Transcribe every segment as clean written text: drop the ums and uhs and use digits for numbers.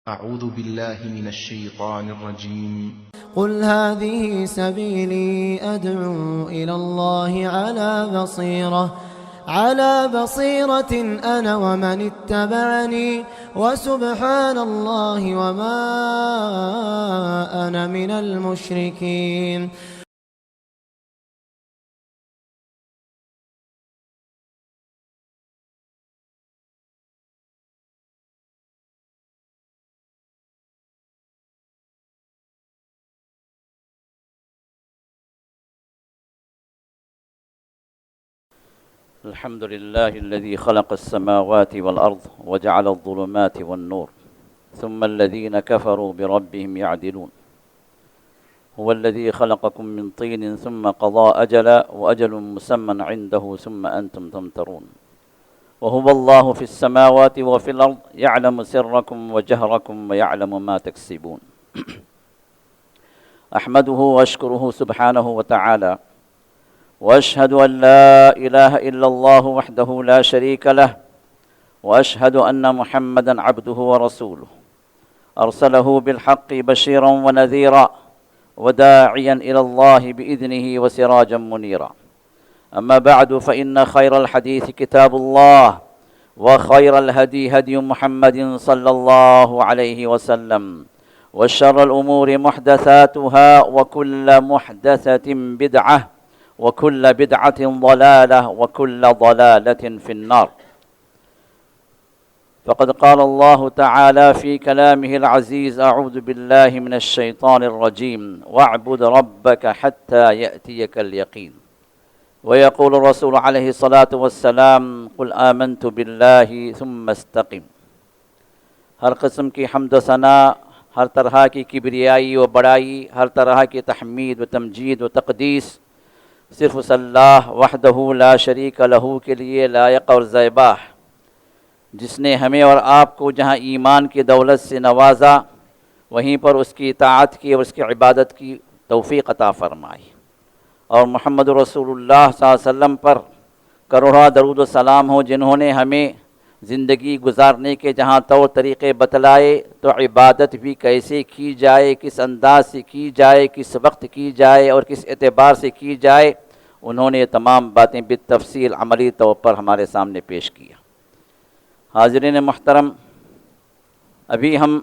أعوذ بالله من الشيطان الرجيم. قل هذه سبيلي أدعو إلى الله على بصيرة أنا ومن اتبعني وسبحان الله وما أنا من المشركين. الحمد لله الذي خلق السماوات والأرض وجعل الظلمات والنور ثم الذين كفروا بربهم يعدلون. هو الذي خلقكم من طين ثم قضى أجلا وأجل مسمى عنده ثم أنتم تمترون. وهو الله في السماوات وفي الأرض يعلم سركم وجهركم ويعلم ما تكسبون. أحمده وأشكره سبحانه وتعالى وأشهد أن لا إله إلا الله وحده لا شريك له وأشهد أن محمدًا عبده ورسوله أرسله بالحق بشيرا ونذيرا وداعيا إلى الله بإذنه وسراجا منيرا. أما بعد فإن خير الحديث كتاب الله وخير الهدي هدي محمد صلى الله عليه وسلم وشر الأمور محدثاتها وكل محدثة بدعة وكل بدعة ضلالة وكل ضلالة في النار. فقد قال الله تعالى في كلامه العزيز: أعوذ بالله من الشيطان الرجيم واعبد ربك حتى يأتيك اليقين. ويقول الرسول عليه الصلاة والسلام: قل آمنت بالله ثم استقم. ہر قسم کی حمد و ثنا، ہر طرح کی کبریائی و بڑائی، ہر طرح کی تحمید و تمجید و تقدیس صرف اس اللہ وحدہ لا شریک لہ کے لیے لائق اور زیبا، جس نے ہمیں اور آپ کو جہاں ایمان کی دولت سے نوازا وہیں پر اس کی اطاعت کی اور اس کی عبادت کی توفیق عطا فرمائی، اور محمد رسول اللہ صلی اللہ علیہ وسلم پر کروڑا درود و سلام ہو، جنہوں نے ہمیں زندگی گزارنے کے جہاں طور طریقے بتلائے تو عبادت بھی کیسے کی جائے، کس انداز سے کی جائے، کس وقت کی جائے اور کس اعتبار سے کی جائے، انہوں نے تمام باتیں بالتفصیل عملی طور پر ہمارے سامنے پیش کیا۔ حاضرین محترم، ابھی ہم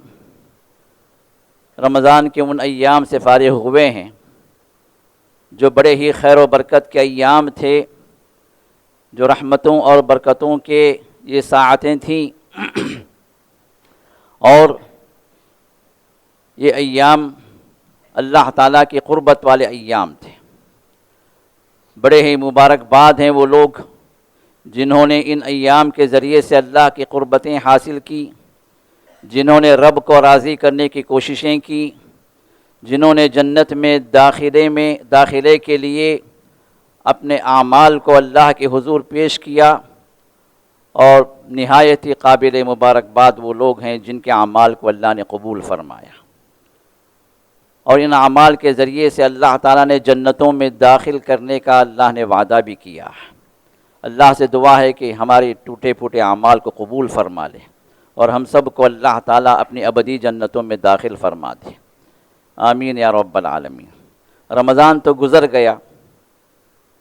رمضان کے ان ایام سے فارغ ہوئے ہیں جو بڑے ہی خیر و برکت کے ایام تھے، جو رحمتوں اور برکتوں کے یہ ساعتیں تھیں، اور یہ ایام اللہ تعالیٰ کی قربت والے ایام تھے۔ بڑے ہی مبارکباد ہیں وہ لوگ جنہوں نے ان ایام کے ذریعے سے اللہ کی قربتیں حاصل کی، جنہوں نے رب کو راضی کرنے کی کوششیں کی، جنہوں نے جنت میں داخلے کے لیے اپنے اعمال کو اللہ کے حضور پیش کیا، اور نہایت ہی قابل مبارکباد وہ لوگ ہیں جن کے اعمال کو اللہ نے قبول فرمایا، اور ان اعمال کے ذریعے سے اللہ تعالیٰ نے جنتوں میں داخل کرنے کا اللہ نے وعدہ بھی کیا۔ اللہ سے دعا ہے کہ ہمارے ٹوٹے پھوٹے اعمال کو قبول فرما لے، اور ہم سب کو اللہ تعالیٰ اپنی ابدی جنتوں میں داخل فرما دے، آمین یا رب العالمین۔ رمضان تو گزر گیا،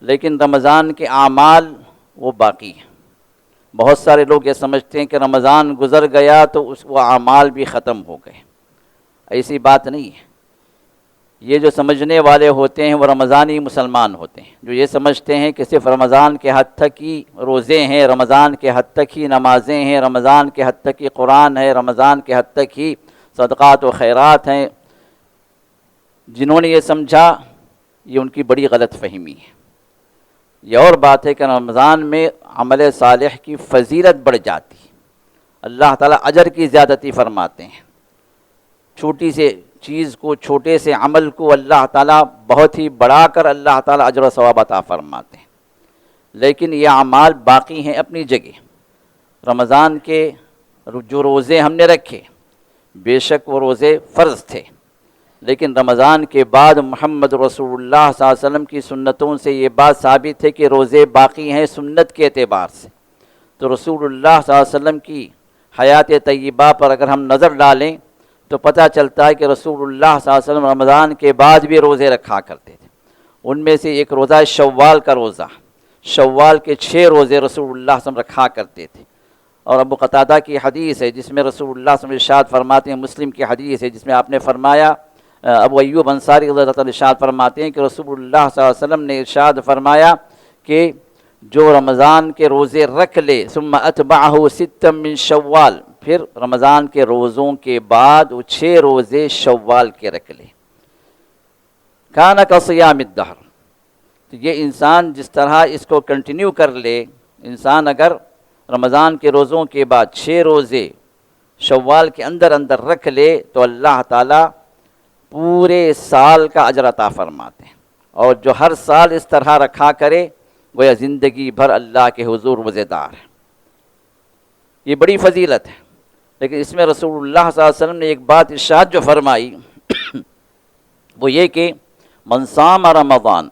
لیکن رمضان کے اعمال وہ باقی ہیں۔ بہت سارے لوگ یہ سمجھتے ہیں کہ رمضان گزر گیا تو وہ اعمال بھی ختم ہو گئے۔ ایسی بات نہیں ہے۔ یہ جو سمجھنے والے ہوتے ہیں وہ رمضانی مسلمان ہوتے ہیں، جو یہ سمجھتے ہیں کہ صرف رمضان کے حد تک ہی روزے ہیں، رمضان کے حد تک ہی نمازیں ہیں، رمضان کے حد تک ہی قرآن ہے، رمضان کے حد تک ہی صدقات و خیرات ہیں۔ جنہوں نے یہ سمجھا، یہ ان کی بڑی غلط فہمی ہے۔ یہ اور بات ہے کہ رمضان میں عمل صالح کی فضیلت بڑھ جاتی ہے، اللہ تعالیٰ اجر کی زیادتی فرماتے ہیں۔ چھوٹی سے چیز کو، چھوٹے سے عمل کو اللہ تعالیٰ بہت ہی بڑھا کر اللہ تعالیٰ اجر و ثواب عطا فرماتے ہیں، لیکن یہ اعمال باقی ہیں اپنی جگہ۔ رمضان کے جو روزے ہم نے رکھے، بے شک وہ روزے فرض تھے، لیکن رمضان کے بعد محمد رسول اللہ صلی اللہ علیہ وسلم کی سنتوں سے یہ بات ثابت ہے کہ روزے باقی ہیں سنت کے اعتبار سے۔ تو رسول اللہ صلی اللہ علیہ وسلم کی حیات طیبہ پر اگر ہم نظر ڈالیں تو پتہ چلتا ہے کہ رسول اللہ صلی اللہ علیہ وسلم رمضان کے بعد بھی روزے رکھا کرتے تھے. ان میں سے ایک روزہ شوال کا روزہ، شوال کے 6 روزے رسول اللہ صلی اللہ علیہ وسلم رکھا کرتے تھے. اور ابو قتادہ کی حدیث ہے جس میں رسول اللہ صلی اللہ علیہ وسلم ارشاد فرماتے ہیں، مسلم کی حدیث ہے جس میں آپ نے فرمایا، ابو ایوب انصاری رضی اللہ عنہ ارشاد فرماتے ہیں کہ رسول اللہ صلی اللہ علیہ وسلم نے ارشاد فرمایا کہ جو رمضان کے روزے رکھ لے، ثم اتبعہ 6 من شوال، پھر رمضان کے روزوں کے بعد وہ 6 روزے شوال کے رکھ لے، کان کصیام الدہر. تو یہ انسان جس طرح اس کو کنٹینیو کر لے، انسان اگر رمضان کے روزوں کے بعد 6 روزے شوال کے اندر اندر رکھ لے تو اللہ تعالیٰ پورے سال کا اجر عطا فرماتے ہیں. اور جو ہر سال اس طرح رکھا کرے گویا زندگی بھر اللہ کے حضور روزے دار ہے. یہ بڑی فضیلت ہے. لیکن اس میں رسول اللہ صلی اللہ علیہ وسلم نے ایک بات ارشاد جو فرمائی وہ یہ کہ من صام رمضان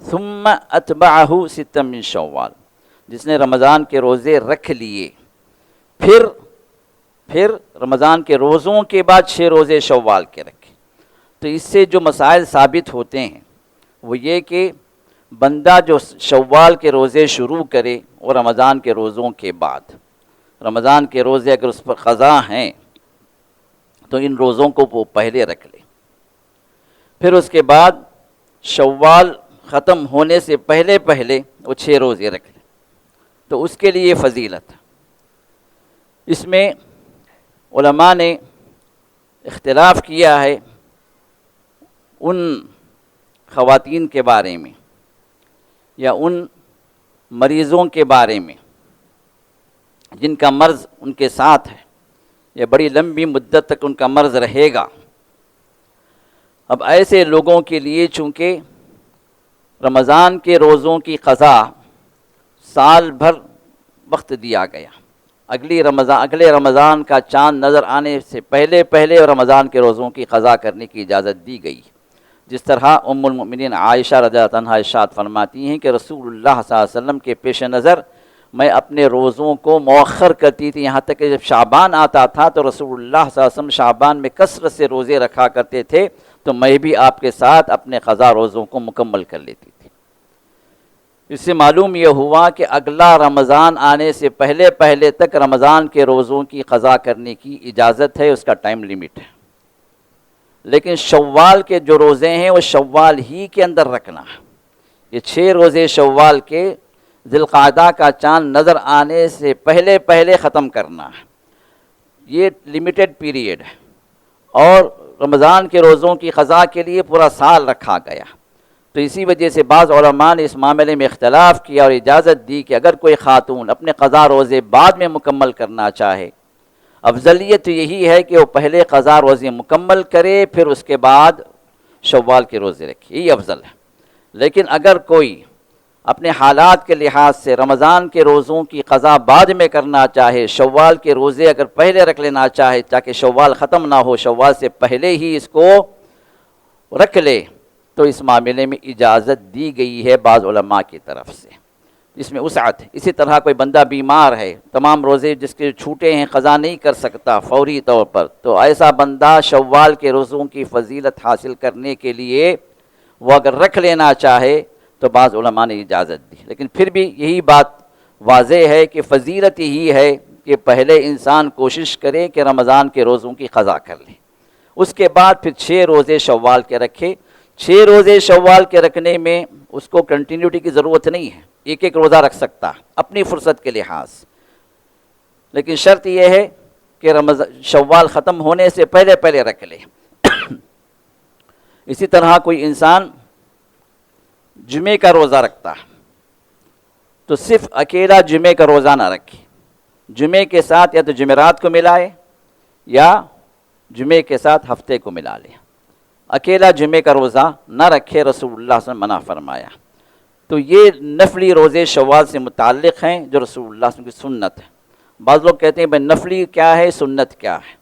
ثم اتبعہ 6 من شوال، جس نے رمضان کے روزے رکھ لیے پھر رمضان کے روزوں کے بعد 6 روزے شوال کے رکھے. تو اس سے جو مسائل ثابت ہوتے ہیں وہ یہ کہ بندہ جو شوال کے روزے شروع کرے اور رمضان کے روزوں کے بعد، رمضان کے روزے اگر اس پر قضا ہیں تو ان روزوں کو وہ پہلے رکھ لے، پھر اس کے بعد شوال ختم ہونے سے پہلے وہ 6 روزے رکھ لے، تو اس کے لیے فضیلت. اس میں علماء نے اختلاف کیا ہے ان خواتین کے بارے میں یا ان مریضوں کے بارے میں جن کا مرض ان کے ساتھ ہے یا بڑی لمبی مدت تک ان کا مرض رہے گا. اب ایسے لوگوں کے لیے چونکہ رمضان کے روزوں کی قضا سال بھر وقت دیا گیا، اگلے رمضان کا چاند نظر آنے سے پہلے رمضان کے روزوں کی قضا کرنے کی اجازت دی گئی. جس طرح ام المؤمنین عائشہ رضی اللہ عنہا ارشاد فرماتی ہیں کہ رسول اللہ صلی اللہ علیہ وسلم کے پیش نظر میں اپنے روزوں کو مؤخر کرتی تھی، یہاں تک کہ جب شعبان آتا تھا تو رسول اللہ صلی اللہ علیہ وسلم شعبان میں کثرت سے روزے رکھا کرتے تھے، تو میں بھی آپ کے ساتھ اپنے قضا روزوں کو مکمل کر لیتی تھی. اس سے معلوم یہ ہوا کہ اگلا رمضان آنے سے پہلے تک رمضان کے روزوں کی قضا کرنے کی اجازت ہے، اس کا ٹائم لیمٹ ہے. لیکن شوال کے جو روزے ہیں وہ شوال ہی کے اندر رکھنا ہے. یہ 6 روزے شوال کے ذی القعدہ کا چاند نظر آنے سے پہلے ختم کرنا ہے. یہ لمیٹڈ پیریڈ ہے اور رمضان کے روزوں کی قضا کے لیے پورا سال رکھا گیا. تو اسی وجہ سے بعض علماء نے اس معاملے میں اختلاف کیا اور اجازت دی کہ اگر کوئی خاتون اپنے قضا روزے بعد میں مکمل کرنا چاہے، افضلیت یہی ہے کہ وہ پہلے قضا روزے مکمل کرے پھر اس کے بعد شوال کے روزے رکھے، یہی افضل ہے. لیکن اگر کوئی اپنے حالات کے لحاظ سے رمضان کے روزوں کی قضا بعد میں کرنا چاہے، شوال کے روزے اگر پہلے رکھ لینا چاہے تاکہ شوال ختم نہ ہو، شوال سے پہلے ہی اس کو رکھ لے، تو اس معاملے میں اجازت دی گئی ہے بعض علماء کی طرف سے، اس میں وسعت ہے. اسی طرح کوئی بندہ بیمار ہے، تمام روزے جس کے چھوٹے ہیں قضا نہیں کر سکتا فوری طور پر، تو ایسا بندہ شوال کے روزوں کی فضیلت حاصل کرنے کے لیے وہ اگر رکھ لینا چاہے تو بعض علماء نے اجازت دی. لیکن پھر بھی یہی بات واضح ہے کہ فضیلت یہی ہے کہ پہلے انسان کوشش کرے کہ رمضان کے روزوں کی قضا کر لے، اس کے بعد پھر 6 روزے شوال کے رکھے. 6 روزے شوال کے رکھنے میں اس کو کنٹینیوٹی کی ضرورت نہیں ہے، ایک روزہ رکھ سکتا اپنی فرصت کے لحاظ، لیکن شرط یہ ہے کہ شوال ختم ہونے سے پہلے رکھ لے. اسی طرح کوئی انسان جمعے کا روزہ رکھتا ہے تو صرف اکیلا جمعے کا روزہ نہ رکھے، جمعے کے ساتھ یا تو جمعرات کو ملائے یا جمعے کے ساتھ ہفتے کو ملا لے. اکیلا جمعے کا روزہ نہ رکھے، رسول اللہ صلی اللہ علیہ وسلم منع فرمایا. تو یہ نفلی روزے شوال سے متعلق ہیں جو رسول اللہ صلی اللہ علیہ وسلم کی سنت ہے. بعض لوگ کہتے ہیں بھائی نفلی کیا ہے، سنت کیا ہے.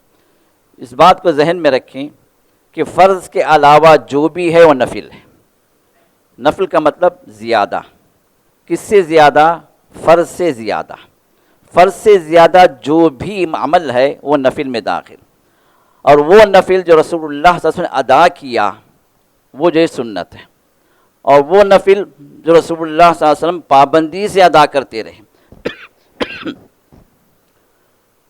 اس بات کو ذہن میں رکھیں کہ فرض کے علاوہ جو بھی ہے وہ نفل ہے. نفل کا مطلب زیادہ، کس سے زیادہ؟ فرض سے زیادہ. فرض سے زیادہ جو بھی عمل ہے وہ نفل میں داخل. اور وہ نفل جو رسول اللہ صلی اللہ علیہ وسلم نے ادا کیا وہ جو ہے سنت ہے، اور وہ نفل جو رسول اللہ صلی اللہ علیہ وسلم پابندی سے ادا کرتے رہے،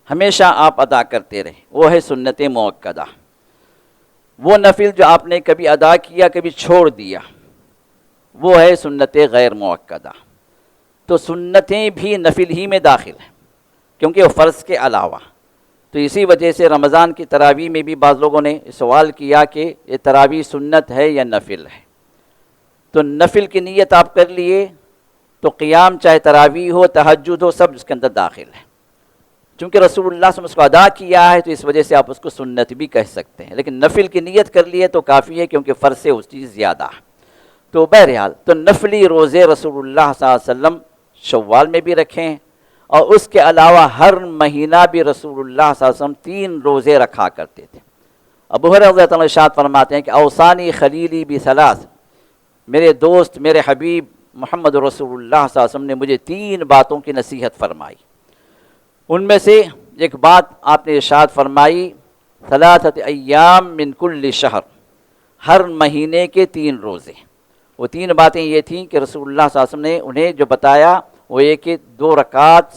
ہمیشہ آپ ادا کرتے رہے، وہ ہے سنت مؤکدہ۔ وہ نفل جو آپ نے کبھی ادا کیا کبھی چھوڑ دیا وہ ہے سنت غیر مؤکدہ۔ تو سنتیں بھی نفل ہی میں داخل ہیں کیونکہ وہ فرض کے علاوہ۔ تو اسی وجہ سے رمضان کی تراویح میں بھی بعض لوگوں نے سوال کیا کہ یہ تراویح سنت ہے یا نفل ہے، تو نفل کی نیت آپ کر لیے تو قیام چاہے تراویح ہو تہجد ہو سب اس کے اندر داخل ہے، چونکہ رسول اللہ صلی اللہ علیہ وسلم اس کو ادا کیا ہے تو اس وجہ سے آپ اس کو سنت بھی کہہ سکتے ہیں، لیکن نفل کی نیت کر لیے تو کافی ہے کیونکہ فرض سے اس چیز زیادہ ہے۔ تو بہرحال تو نفلی روزے رسول اللہ صلی اللہ علیہ وسلم شوال میں بھی رکھیں، اور اس کے علاوہ ہر مہینہ بھی رسول اللہ صلی اللہ علیہ وسلم 3 روزے رکھا کرتے تھے۔ ابو ہریرہ رضی اللہ عنہ ارشاد فرماتے ہیں کہ اوصانی خلیلی بثلاث، میرے دوست میرے حبیب محمد رسول اللہ صلی اللہ علیہ وسلم نے مجھے 3 باتوں کی نصیحت فرمائی۔ ان میں سے ایک بات آپ نے ارشاد فرمائی، ثلاثۃ ایام من کل شہر، ہر مہینے کے 3 روزے۔ وہ 3 باتیں یہ تھیں کہ رسول اللہ صلی اللہ علیہ وسلم نے انہیں جو بتایا وہ یہ کہ 2 رکعت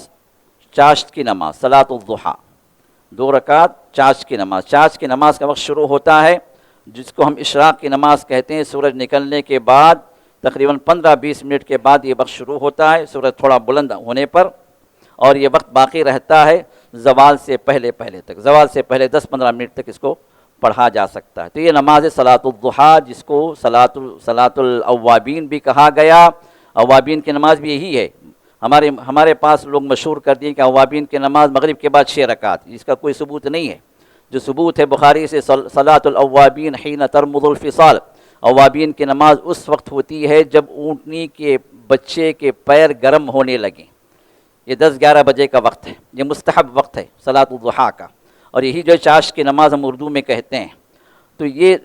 چاشت کی نماز صلاۃ الضحیٰ، 2 رکعت چاشت کی نماز۔ چاشت کی نماز کا وقت شروع ہوتا ہے جس کو ہم اشراق کی نماز کہتے ہیں، سورج نکلنے کے بعد تقریباً 15-20 منٹ کے بعد یہ وقت شروع ہوتا ہے سورج تھوڑا بلند ہونے پر، اور یہ وقت باقی رہتا ہے زوال سے پہلے تک، زوال سے پہلے 10-15 منٹ تک اس کو پڑھا جا سکتا ہے۔ تو یہ نماز صلاۃ الضحیٰ جس کو صلاۃ الاوابین بھی کہا گیا، اوابین کی نماز بھی یہی ہے۔ ہمارے پاس لوگ مشہور کر دیں کہ اوابین کی نماز مغرب کے بعد 6 رکعت، اس کا کوئی ثبوت نہیں ہے۔ جو ثبوت ہے بخاری سے، صلاۃ الاوابین حین ترمض الفصال، اوابین کی نماز اس وقت ہوتی ہے جب اونٹنی کے بچے کے پیر گرم ہونے لگیں۔ یہ 10-11 بجے کا وقت ہے، یہ مستحب وقت ہے صلاۃ الضحیٰ کا، اور یہی جو چاشت کی نماز ہم اردو میں کہتے ہیں۔ تو یہ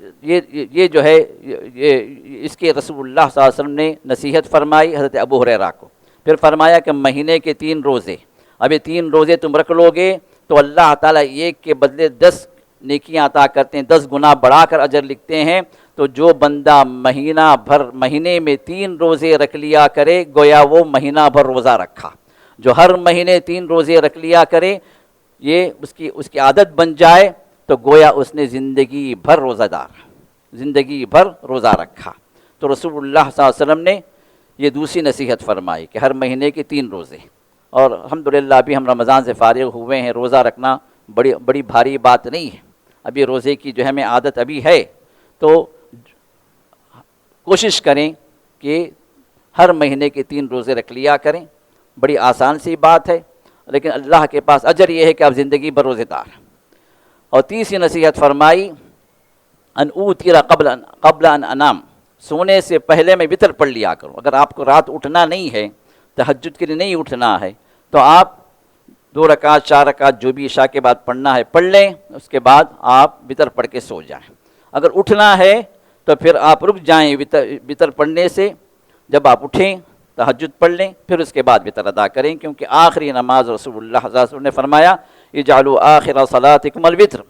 جو ہے یہ اس کے رسول اللہ صلی اللہ علیہ وسلم نے نصیحت فرمائی حضرت ابو ہریرہ کو۔ پھر فرمایا کہ مہینے کے 3 روزے، اب یہ 3 روزے تم رکھ لو گے تو اللہ تعالیٰ ایک کے بدلے 10 نیکیاں عطا کرتے ہیں، 10 گنا بڑھا کر اجر لکھتے ہیں۔ تو جو بندہ مہینے میں 3 روزے رکھ لیا کرے گویا وہ مہینہ بھر روزہ رکھا۔ جو ہر مہینے 3 روزے رکھ لیا کرے، یہ اس کی عادت بن جائے تو گویا اس نے زندگی بھر روزہ رکھا۔ تو رسول اللہ صلی اللہ علیہ وسلم نے یہ دوسری نصیحت فرمائی کہ ہر مہینے کے 3 روزے، اور الحمدللہ ابھی ہم رمضان سے فارغ ہوئے ہیں، روزہ رکھنا بڑی بھاری بات نہیں ہے۔ ابھی روزے کی جو ہمیں عادت ابھی ہے تو کوشش کریں کہ ہر مہینے کے 3 روزے رکھ لیا کریں، بڑی آسان سی بات ہے، لیکن اللہ کے پاس اجر یہ ہے کہ آپ زندگی بھر روزے دار ہیں۔ اور تیسری نصیحت فرمائی، ان اوتر قبل ان انام، سونے سے پہلے میں وتر پڑھ لیا کروں۔ اگر آپ کو رات اٹھنا نہیں ہے، تہجد کے لیے نہیں اٹھنا ہے، تو آپ 2 رکعت 4 رکعت جو بھی عشاء کے بعد پڑھنا ہے پڑھ لیں، اس کے بعد آپ وتر پڑھ کے سو جائیں۔ اگر اٹھنا ہے تو پھر آپ رک جائیں وتر پڑھنے سے، جب آپ اٹھیں تہجد پڑھ لیں، پھر اس کے بعد وتر ادا کریں، کیونکہ آخری نماز رسول اللہ صلی اللہ علیہ وسلم نے فرمایا اجعلوا آخر صلاتکم الوتر،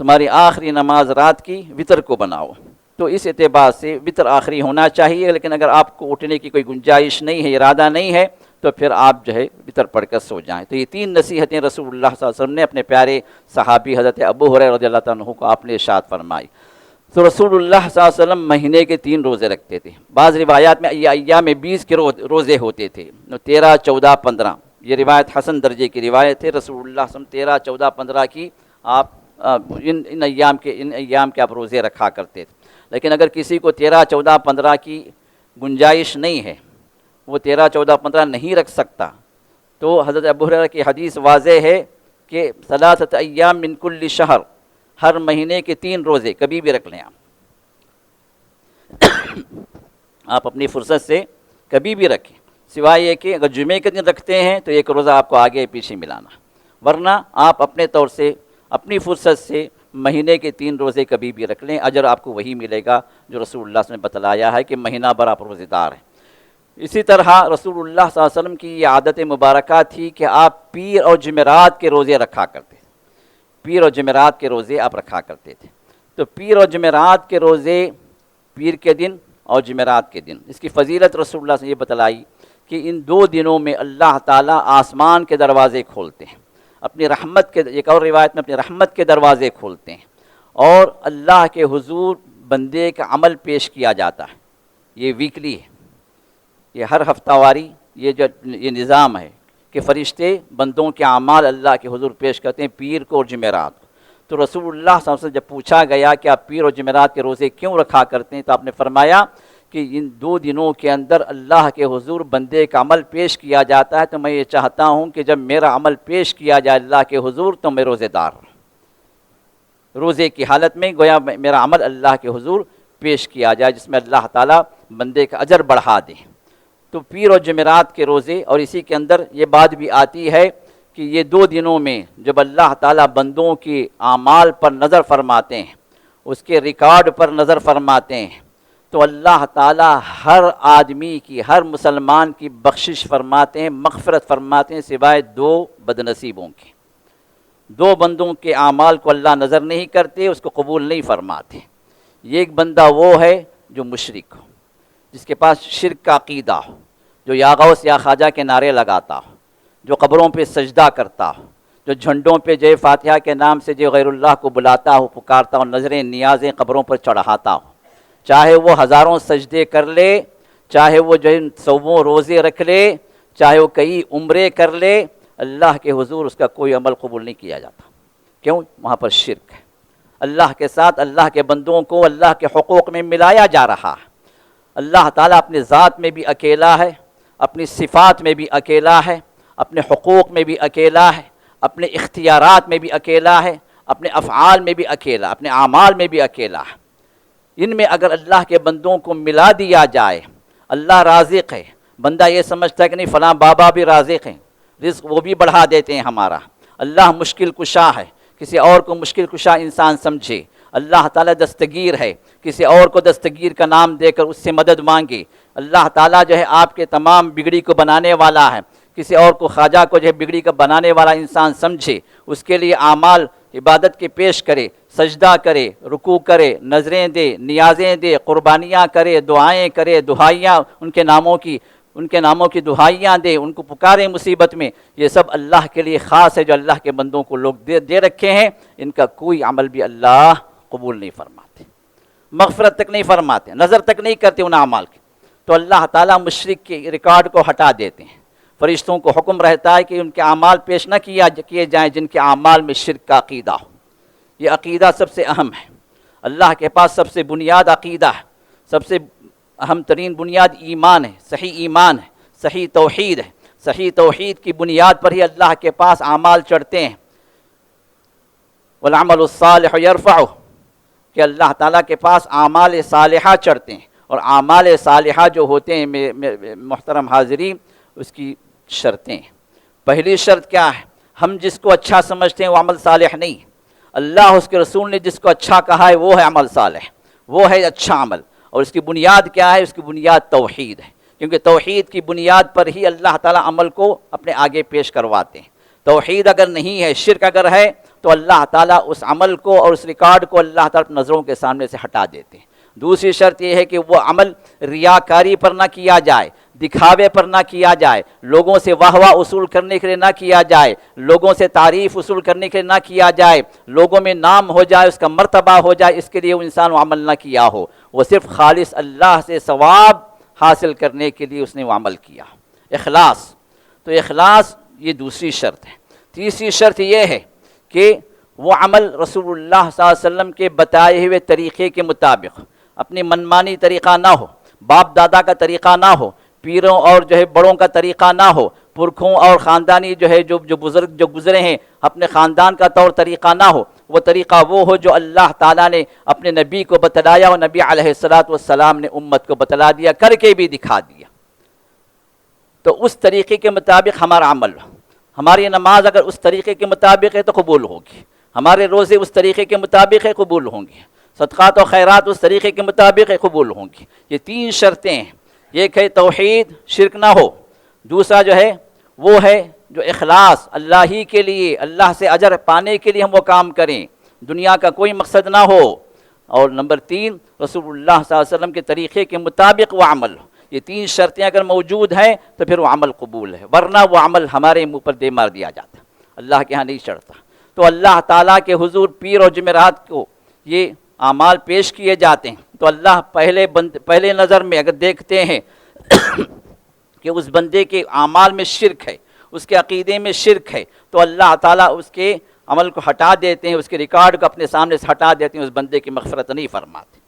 تمہاری آخری نماز رات کی وتر کو بناؤ۔ تو اس اعتبار سے وتر آخری ہونا چاہیے، لیکن اگر آپ کو اٹھنے کی کوئی گنجائش نہیں ہے، ارادہ نہیں ہے، تو پھر آپ جو ہے وتر پڑھ کر سو جائیں۔ تو یہ 3 نصیحتیں رسول اللہ صلی اللہ علیہ وسلم نے اپنے پیارے صحابی حضرت ابو ہریرہ رضی اللہ عنہ کو آپ نے ارشاد فرمائی۔ تو رسول اللہ صلی اللہ علیہ وسلم مہینے کے 3 روزے رکھتے تھے۔ بعض روایات میں یہ ایام 20 کے روزے ہوتے تھے، 13، 14، 15، یہ روایت حسن درجے کی روایت ہے۔ رسول اللہ صلی اللہ علیہ وسلم 13، 14، 15 کی آپ ان ایام کے آپ روزے رکھا کرتے تھے۔ لیکن اگر کسی کو 13، 14، 15 کی گنجائش نہیں ہے، وہ 13، 14، 15 نہیں رکھ سکتا، تو حضرت ابو ہریرہ کی حدیث واضح ہے کہ ثلاثۃ ایام من کل شہر، ہر مہینے کے 3 روزے کبھی بھی رکھ لیں آپ اپنی فرصت سے کبھی بھی رکھیں، سوائے یہ کہ اگر جمعے کے دن رکھتے ہیں تو ایک روزہ آپ کو آگے پیچھے ملانا، ورنہ آپ اپنے طور سے اپنی فرصت سے مہینے کے 3 روزے کبھی بھی رکھ لیں، اجر آپ کو وہی ملے گا جو رسول اللہ صلی اللہ علیہ وسلم نے بتلایا ہے کہ مہینہ بھر آپ روزے دار ہیں۔ اسی طرح رسول اللہ صلی اللہ علیہ وسلم کی یہ عادت مبارکہ تھی کہ آپ پیر اور جمعرات کے روزے رکھا کرتے تھے۔ پیر اور جمعرات کے روزے آپ رکھا کرتے تھے۔ تو پیر اور جمعرات کے روزے، پیر کے دن اور جمعرات کے دن، اس کی فضیلت رسول اللہ سے یہ بتلائی کہ ان دو دنوں میں اللہ تعالیٰ آسمان کے دروازے کھولتے ہیں، اپنی رحمت کے، ایک اور روایت میں اپنی رحمت کے دروازے کھولتے ہیں، اور اللہ کے حضور بندے کا عمل پیش کیا جاتا ہے۔ یہ ویکلی ہے، یہ ہر ہفتہ واری یہ نظام ہے کہ فرشتے بندوں کے اعمال اللہ کے حضور پیش کرتے ہیں پیر کو اور جمعرات کو۔ تو رسول اللہ صلی اللہ علیہ وسلم جب پوچھا گیا کہ آپ پیر اور جمعرات کے روزے کیوں رکھا کرتے ہیں، تو آپ نے فرمایا کہ ان دو دنوں کے اندر اللہ کے حضور بندے کا عمل پیش کیا جاتا ہے، تو میں یہ چاہتا ہوں کہ جب میرا عمل پیش کیا جائے اللہ کے حضور تو میں روزے دار ہوں، روزے کی حالت میں گویا میرا عمل اللہ کے حضور پیش کیا جائے، جس میں اللہ تعالیٰ بندے کا اجر بڑھا دے۔ تو پیر اور جمعرات کے روزے، اور اسی کے اندر یہ بات بھی آتی ہے کہ یہ دو دنوں میں جب اللہ تعالیٰ بندوں کی اعمال پر نظر فرماتے ہیں، اس کے ریکارڈ پر نظر فرماتے ہیں، تو اللہ تعالیٰ ہر آدمی کی، ہر مسلمان کی بخشش فرماتے ہیں، مغفرت فرماتے ہیں، سوائے دو بدنصیبوں کے۔ دو بندوں کے اعمال کو اللہ نظر نہیں کرتے، اس کو قبول نہیں فرماتے۔ یہ ایک بندہ وہ ہے جو مشرک ہو، جس کے پاس شرک کا عقیدہ ہو، جو یا غوث یا خواجہ کے نعرے لگاتا ہو، جو قبروں پہ سجدہ کرتا ہو، جو جھنڈوں پہ جے فاتحہ کے نام سے جو غیر اللہ کو بلاتا ہو، پکارتا ہو، نظریں نیازیں قبروں پر چڑھاتا ہو، چاہے وہ ہزاروں سجدے کر لے، چاہے وہ جو سووں روزے رکھ لے، چاہے وہ کئی عمرے کر لے، اللہ کے حضور اس کا کوئی عمل قبول نہیں کیا جاتا۔ کیوں؟ وہاں پر شرک ہے، اللہ کے ساتھ اللہ کے بندوں کو اللہ کے حقوق میں ملایا جا رہا ہے۔ اللہ تعالیٰ اپنے ذات میں بھی اکیلا ہے، اپنی صفات میں بھی اکیلا ہے، اپنے حقوق میں بھی اکیلا ہے، اپنے اختیارات میں بھی اکیلا ہے، اپنے افعال میں بھی اکیلا، اپنے اعمال میں بھی اکیلا ہے۔ ان میں اگر اللہ کے بندوں کو ملا دیا جائے، اللہ رازق ہے، بندہ یہ سمجھتا ہے کہ نہیں فلاں بابا بھی رازق ہیں، رزق وہ بھی بڑھا دیتے ہیں ہمارا، اللہ مشکل کشا ہے، کسی اور کو مشکل کشا انسان سمجھے، اللہ تعالیٰ دستگیر ہے، کسی اور کو دستگیر کا نام دے کر اس سے مدد مانگے، اللہ تعالیٰ جو ہے آپ کے تمام بگڑی کو بنانے والا ہے، کسی اور کو خواجہ کو جو ہے بگڑی کا بنانے والا انسان سمجھے، اس کے لیے اعمال عبادت کے پیش کرے، سجدہ کرے، رکوع کرے، نظریں دے، نیازیں دے، قربانیاں کرے، دعائیں کرے، دہائیاں ان کے ناموں کی دہائیاں دے، ان کو پکارے مصیبت میں، یہ سب اللہ کے لیے خاص ہے جو اللہ کے بندوں کو لوگ دے رکھے ہیں۔ ان کا کوئی عمل بھی اللہ قبول نہیں فرماتے، مغفرت تک نہیں فرماتے، نظر تک نہیں کرتے ان اعمال کی۔ تو اللہ تعالیٰ مشرک کے ریکارڈ کو ہٹا دیتے ہیں، فرشتوں کو حکم رہتا ہے کہ ان کے اعمال پیش نہ کیے جائیں جن کے اعمال میں شرک کا عقیدہ ہو۔ یہ عقیدہ سب سے اہم ہے، اللہ کے پاس سب سے بنیاد عقیدہ ہے، سب سے اہم ترین بنیاد ایمان ہے، صحیح ایمان ہے، صحیح توحید ہے۔ صحیح توحید کی بنیاد پر ہی اللہ کے پاس اعمال چڑھتے ہیں۔ والعمل الصالح یرفعہ، کہ اللہ تعالیٰ کے پاس اعمال صالحہ چڑھتے ہیں، اور اعمال صالحہ جو ہوتے ہیں محترم حاضرین، اس کی شرطیں۔ پہلی شرط کیا ہے؟ ہم جس کو اچھا سمجھتے ہیں وہ عمل صالح نہیں، اللہ اس کے رسول نے جس کو اچھا کہا ہے وہ ہے عمل صالح، وہ ہے اچھا عمل۔ اور اس کی بنیاد کیا ہے؟ اس کی بنیاد توحید ہے، کیونکہ توحید کی بنیاد پر ہی اللہ تعالیٰ عمل کو اپنے آگے پیش کرواتے ہیں۔ توحید اگر نہیں ہے، شرک اگر ہے، تو اللہ تعالیٰ اس عمل کو اور اس ریکارڈ کو اللہ تعالیٰ نظروں کے سامنے سے ہٹا دیتے ہیں۔ دوسری شرط یہ ہے کہ وہ عمل ریاکاری پر نہ کیا جائے، دکھاوے پر نہ کیا جائے، لوگوں سے واہ واہ وصول کرنے کے لیے نہ کیا جائے، لوگوں سے تعریف وصول کرنے کے لیے نہ کیا جائے، لوگوں میں نام ہو جائے، اس کا مرتبہ ہو جائے، اس کے لیے وہ انسان وہ عمل نہ کیا ہو، وہ صرف خالص اللہ سے ثواب حاصل کرنے کے لیے اس نے وہ عمل کیا۔ اخلاص، تو اخلاص یہ دوسری شرط ہے۔ تیسری شرط یہ ہے کہ وہ عمل رسول اللہ صلی اللہ علیہ وسلم کے بتائے ہوئے طریقے کے مطابق، اپنی منمانی طریقہ نہ ہو، باپ دادا کا طریقہ نہ ہو، پیروں اور جو ہے بڑوں کا طریقہ نہ ہو، پرکھوں اور خاندانی جو ہے جو بزرگ جو گزرے ہیں اپنے خاندان کا طور طریقہ نہ ہو، وہ طریقہ وہ ہو جو اللہ تعالیٰ نے اپنے نبی کو بتلایا، اور نبی علیہ السلام نے امت کو بتلا دیا، کر کے بھی دکھا دیا۔ تو اس طریقے کے مطابق ہمارا عمل، ہماری نماز اگر اس طریقے کے مطابق ہے تو قبول ہوگی، ہمارے روزے اس طریقے کے مطابق ہے قبول ہوں گے، صدقات و خیرات اس طریقے کے مطابق ہے قبول ہوں گی۔ یہ تین شرطیں ہیں، ایک ہے توحید، شرک نہ ہو، دوسرا جو ہے وہ ہے جو اخلاص اللہ ہی کے لیے، اللہ سے اجر پانے کے لیے ہم وہ کام کریں، دنیا کا کوئی مقصد نہ ہو۔ اور نمبر 3، رسول اللہ صلی اللہ علیہ وسلم کے طریقے کے مطابق وہ عمل ہو۔ یہ 3 شرطیں اگر موجود ہیں تو پھر وہ عمل قبول ہے، ورنہ وہ عمل ہمارے منہ پر دے مار دیا جاتا، اللہ کے ہاں نہیں چڑھتا۔ تو اللہ تعالیٰ کے حضور پیر اور جمعرات کو یہ اعمال پیش کیے جاتے ہیں، تو اللہ پہلے نظر میں اگر دیکھتے ہیں کہ اس بندے کے اعمال میں شرک ہے، اس کے عقیدے میں شرک ہے، تو اللہ تعالیٰ اس کے عمل کو ہٹا دیتے ہیں، اس کے ریکارڈ کو اپنے سامنے سے ہٹا دیتے ہیں، اس بندے کی مغفرت نہیں فرماتے۔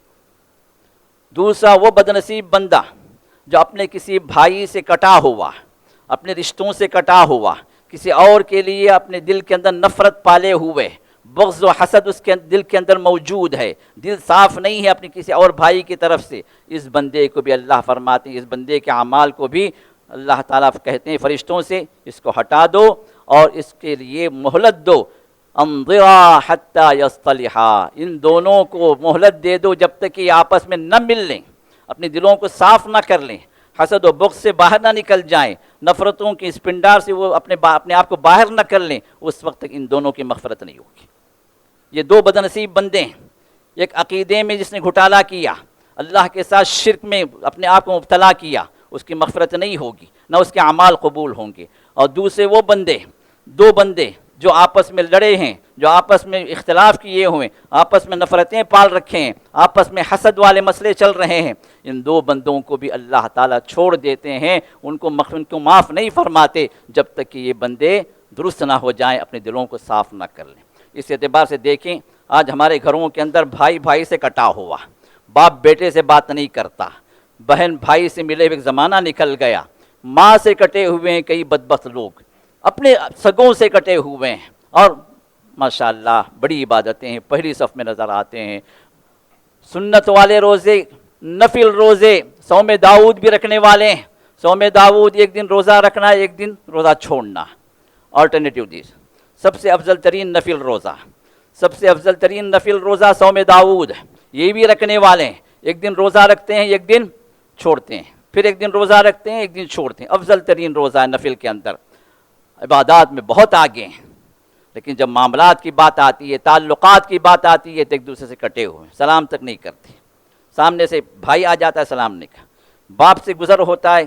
دوسرا، وہ بدنصیب بندہ جو اپنے کسی بھائی سے کٹا ہوا، اپنے رشتوں سے کٹا ہوا، کسی اور کے لیے اپنے دل کے اندر نفرت پالے ہوئے، بغض و حسد اس کے دل کے اندر موجود ہے، دل صاف نہیں ہے اپنے کسی اور بھائی کی طرف سے، اس بندے کو بھی اللہ فرماتے ہیں، اس بندے کے اعمال کو بھی اللہ تعالیٰ کہتے ہیں فرشتوں سے اس کو ہٹا دو اور اس کے لیے مہلت دو، انظرا حتی یصطلحا، ان دونوں کو مہلت دے دو جب تک کہ یہ آپس میں نہ مل لیں، اپنے دلوں کو صاف نہ کر لیں، حسد و بغض سے باہر نہ نکل جائیں، نفرتوں کی اس پنڈار سے وہ اپنے آپ کو باہر نہ کر لیں، اس وقت تک ان دونوں کی مغفرت نہیں ہوگی۔ یہ 2 بدنصیب بندے ہیں، ایک عقیدے میں جس نے گھٹالا کیا، اللہ کے ساتھ شرک میں اپنے آپ کو مبتلا کیا، اس کی مغفرت نہیں ہوگی، نہ اس کے اعمال قبول ہوں گے۔ اور دوسرے وہ بندے، 2 بندے جو آپس میں لڑے ہیں، جو آپس میں اختلاف کیے ہوئے، آپس میں نفرتیں پال رکھے ہیں، آپس میں حسد والے مسئلے چل رہے ہیں، ان 2 بندوں کو بھی اللہ تعالیٰ چھوڑ دیتے ہیں، ان کو معاف نہیں فرماتے جب تک کہ یہ بندے درست نہ ہو جائیں، اپنے دلوں کو صاف نہ کر لیں۔ اس اعتبار سے دیکھیں، آج ہمارے گھروں کے اندر بھائی بھائی سے کٹا ہوا، باپ بیٹے سے بات نہیں کرتا، بہن بھائی سے ملے ہوئے ایک زمانہ نکل گیا، ماں سے کٹے ہوئے ہیں کئی بدبخت لوگ، اپنے سگوں سے کٹے ہوئے ہیں، اور ماشاءاللہ بڑی عبادتیں ہیں، پہلی صف میں نظر آتے ہیں، سنت والے روزے، نفل روزے، صوم داؤد بھی رکھنے والے ہیں، صوم داؤد ایک دن روزہ رکھنا، ایک دن روزہ چھوڑنا، آلٹرنیٹیو دیس، سب سے افضل ترین نفل روزہ، سب سے افضل ترین نفل روزہ صوم داؤد، یہ بھی رکھنے والے ہیں، ایک دن روزہ رکھتے ہیں، ایک دن چھوڑتے ہیں، پھر ایک دن روزہ رکھتے ہیں، ایک دن چھوڑتے ہیں، افضل ترین روزہ ہے نفل کے اندر، عبادات میں بہت آگے ہیں، لیکن جب معاملات کی بات آتی ہے، تعلقات کی بات آتی ہے تو ایک دوسرے سے کٹے ہوئے، سلام تک نہیں کرتے، سامنے سے بھائی آ جاتا ہے سلام نہیں کہا، باپ سے گزر ہوتا ہے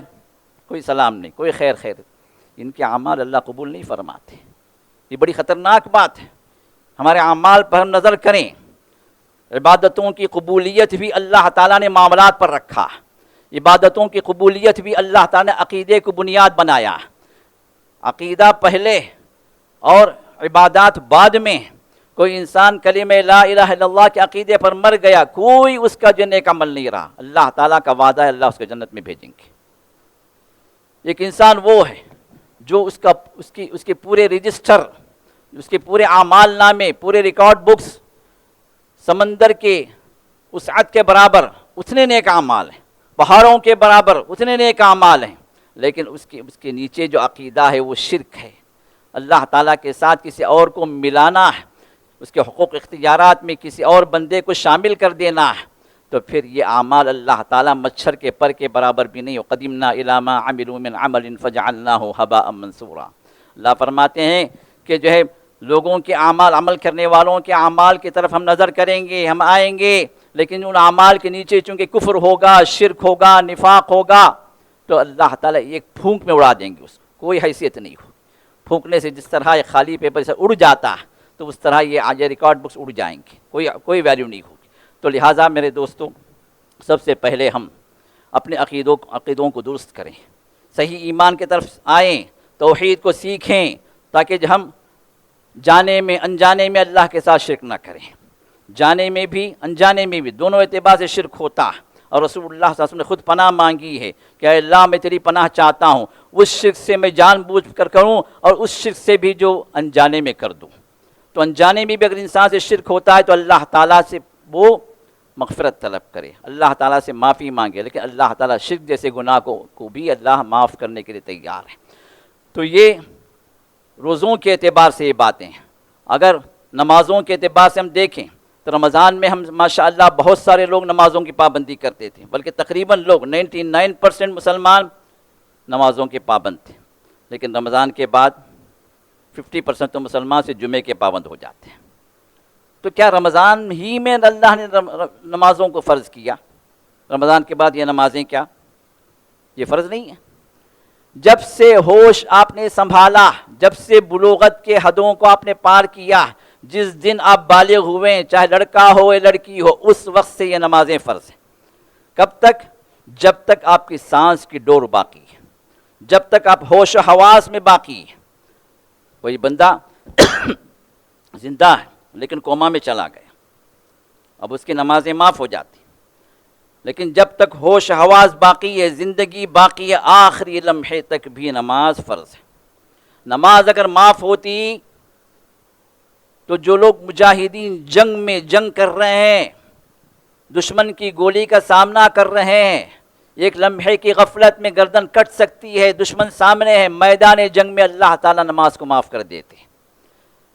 کوئی سلام نہیں، کوئی خیر، ان کے اعمال اللہ قبول نہیں فرماتے۔ یہ بڑی خطرناک بات ہے، ہمارے اعمال پر ہم نظر کریں، عبادتوں کی قبولیت بھی اللہ تعالیٰ نے معاملات پر رکھا، عبادتوں کی قبولیت بھی اللہ تعالیٰ نے عقیدے کو بنیاد بنایا، عقیدہ پہلے اور عبادات بعد میں۔ کوئی انسان کلمہ لا الہ الا اللہ کے عقیدے پر مر گیا، کوئی اس کا جو نیک عمل نہیں رہا، اللہ تعالیٰ کا وعدہ ہے اللہ اس کو جنت میں بھیجیں گے۔ ایک انسان وہ ہے جو اس کے پورے رجسٹر، اس کے پورے اعمال نامے، پورے ریکارڈ بکس سمندر کے وسعت کے برابر اتنے نیک اعمال ہیں، پہاڑوں کے برابر اتنے نیک اعمال ہیں، لیکن اس کے نیچے جو عقیدہ ہے وہ شرک ہے، اللہ تعالیٰ کے ساتھ کسی اور کو ملانا ہے، اس کے حقوق اختیارات میں کسی اور بندے کو شامل کر دینا ہے، تو پھر یہ اعمال اللہ تعالیٰ مچھر کے پر کے برابر بھی نہیں ہو۔ قدمنا الی ما عملوا من عمل فجعلناہ ھباء منثورا، اللہ فرماتے ہیں کہ جو ہے لوگوں کے اعمال، عمل کرنے والوں کے اعمال کی طرف ہم نظر کریں گے، ہم آئیں گے، لیکن ان اعمال کے نیچے چونکہ کفر ہوگا، شرک ہوگا، نفاق ہوگا، تو اللہ تعالیٰ ایک پھونک میں اڑا دیں گے، اس کو کوئی حیثیت نہیں ہو۔ پھونکنے سے جس طرح ایک خالی پیپر سے اڑ جاتا ہے تو اس طرح یہ ریکارڈ بکس اڑ جائیں گے، کوئی ویلیو نہیں ہوگی۔ تو لہٰذا میرے دوستوں، سب سے پہلے ہم اپنے عقیدوں کو درست کریں، صحیح ایمان کی طرف آئیں، توحید کو سیکھیں، تاکہ جب ہم جانے میں انجانے میں اللہ کے ساتھ شرک نہ کریں، جانے میں بھی انجانے میں بھی دونوں اعتبار سے شرک ہوتا ہے، اور رسول اللہ صلی اللہ علیہ وسلم نے خود پناہ مانگی ہے کہ اے اللہ میں تیری پناہ چاہتا ہوں، اس شرک سے میں جان بوجھ کر کروں اور اس شرک سے بھی جو انجانے میں کر دوں۔ تو انجانے میں بھی اگر انسان سے شرک ہوتا ہے تو اللہ تعالیٰ سے وہ مغفرت طلب کرے، اللہ تعالیٰ سے معافی مانگے، لیکن اللہ تعالیٰ شرک جیسے گناہ کو بھی اللہ معاف کرنے کے لیے تیار ہے۔ تو یہ روزوں کے اعتبار سے یہ باتیں ہیں۔ اگر نمازوں کے اعتبار سے ہم دیکھیں تو رمضان میں ہم ماشاءاللہ بہت سارے لوگ نمازوں کی پابندی کرتے تھے، بلکہ تقریباً لوگ 99% مسلمان نمازوں کے پابند تھے، لیکن رمضان کے بعد 50% تو مسلمان سے جمعے کے پابند ہو جاتے ہیں۔ تو کیا رمضان ہی میں اللہ نے نمازوں کو فرض کیا؟ رمضان کے بعد یہ نمازیں کیا یہ فرض نہیں ہے؟ جب سے ہوش آپ نے سنبھالا، جب سے بلوغت کے حدوں کو آپ نے پار کیا، جس دن آپ بالغ ہوئے، چاہے لڑکا ہو یا لڑکی ہو، اس وقت سے یہ نمازیں فرض ہیں۔ کب تک؟ جب تک آپ کی سانس کی ڈور باقی ہے، جب تک آپ ہوش و حواس میں باقی ہے۔ کوئی بندہ زندہ ہے لیکن کوما میں چلا گیا، اب اس کی نمازیں معاف ہو جاتی، لیکن جب تک ہوش حواس باقی ہے، زندگی باقی ہے، آخری لمحے تک بھی نماز فرض ہے۔ نماز اگر معاف ہوتی تو جو لوگ مجاہدین جنگ میں جنگ کر رہے ہیں، دشمن کی گولی کا سامنا کر رہے ہیں، ایک لمحے کی غفلت میں گردن کٹ سکتی ہے، دشمن سامنے ہے، میدان جنگ میں اللہ تعالیٰ نماز کو معاف کر دیتے ہیں۔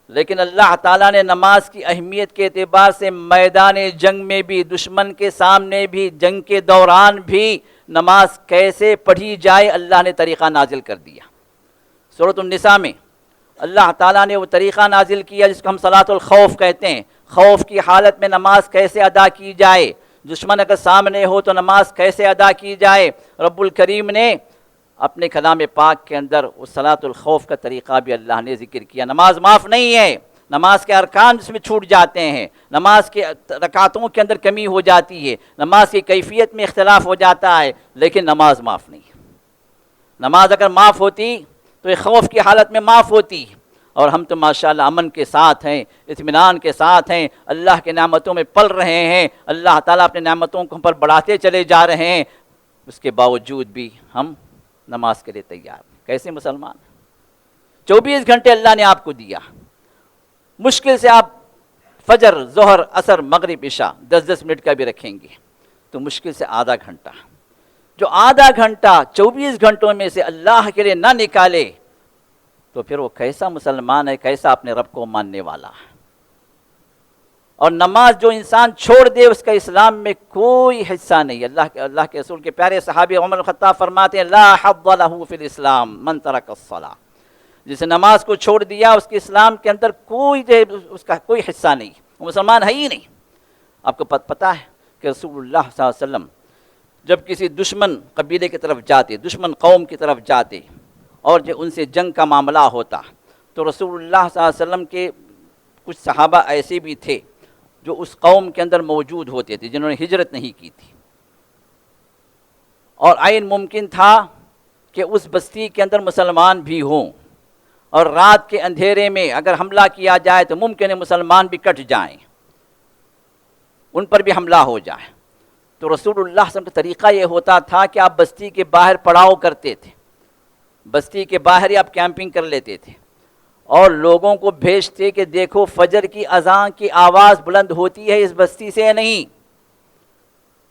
لیکن اللہ تعالیٰ نے نماز کی اہمیت کے اعتبار سے میدان جنگ میں بھی، دشمن کے سامنے بھی، جنگ کے دوران بھی نماز کیسے پڑھی جائے اللہ نے طریقہ نازل کر دیا۔ سورۃ النساء میں اللہ تعالیٰ نے وہ طریقہ نازل کیا جس کو ہم صلاۃ الخوف کہتے ہیں۔ خوف کی حالت میں نماز کیسے ادا کی جائے، دشمن اگر سامنے ہو تو نماز کیسے ادا کی جائے۔ رب الکریم نے اپنے کلام پاک کے اندر اس صلاۃ الخوف کا طریقہ بھی اللہ نے ذکر کیا۔ نماز معاف نہیں ہے، نماز کے ارکان جس میں چھوٹ جاتے ہیں، نماز کے رکعتوں کے اندر کمی ہو جاتی ہے، نماز کی کیفیت میں اختلاف ہو جاتا ہے، لیکن نماز معاف نہیں ہے۔ نماز اگر معاف ہوتی تو یہ خوف کی حالت میں معاف ہوتی، اور ہم تو ماشاءاللہ امن کے ساتھ ہیں، اطمینان کے ساتھ ہیں، اللہ کے نعمتوں میں پل رہے ہیں، اللہ تعالیٰ اپنے نعمتوں کو ہم پر بڑھاتے چلے جا رہے ہیں، اس کے باوجود بھی ہم نماز کے لیے تیار ہیں۔ کیسے مسلمان؟ 24 گھنٹے اللہ نے آپ کو دیا، مشکل سے آپ فجر، ظہر، عصر، مغرب، عشاء 10-10 منٹ کا بھی رکھیں گے تو مشکل سے آدھا گھنٹہ، جو آدھا گھنٹہ 24 گھنٹوں میں سے اللہ کے لیے نہ نکالے تو پھر وہ کیسا مسلمان ہے، کیسا اپنے رب کو ماننے والا ہے۔ اور نماز جو انسان چھوڑ دے اس کا اسلام میں کوئی حصہ نہیں۔ اللہ کے رسول کے پیارے صحابی عمر الخطاب فرماتے ہیں لا حظ له فی الاسلام من ترک الصلاۃ، جس نے نماز کو چھوڑ دیا اس کے اسلام کے اندر اس کا کوئی حصہ نہیں، وہ مسلمان ہے ہی نہیں۔ آپ کو پتہ ہے کہ رسول اللہ صلی اللہ علیہ وسلم جب کسی دشمن قبیلے کی طرف جاتے، دشمن قوم کی طرف جاتے اور جو ان سے جنگ کا معاملہ ہوتا تو رسول اللہ صلی اللہ علیہ وسلم کے کچھ صحابہ ایسے بھی تھے جو اس قوم کے اندر موجود ہوتے تھے جنہوں نے ہجرت نہیں کی تھی، اور عین ممکن تھا کہ اس بستی کے اندر مسلمان بھی ہوں، اور رات کے اندھیرے میں اگر حملہ کیا جائے تو ممکن ہے مسلمان بھی کٹ جائیں، ان پر بھی حملہ ہو جائے۔ تو رسول اللہ صلی اللہ علیہ وسلم کا طریقہ یہ ہوتا تھا کہ آپ بستی کے باہر پڑاؤ کرتے تھے، بستی کے باہر ہی آپ کیمپنگ کر لیتے تھے، اور لوگوں کو بھیجتے کہ دیکھو فجر کی اذان کی آواز بلند ہوتی ہے اس بستی سے یا نہیں،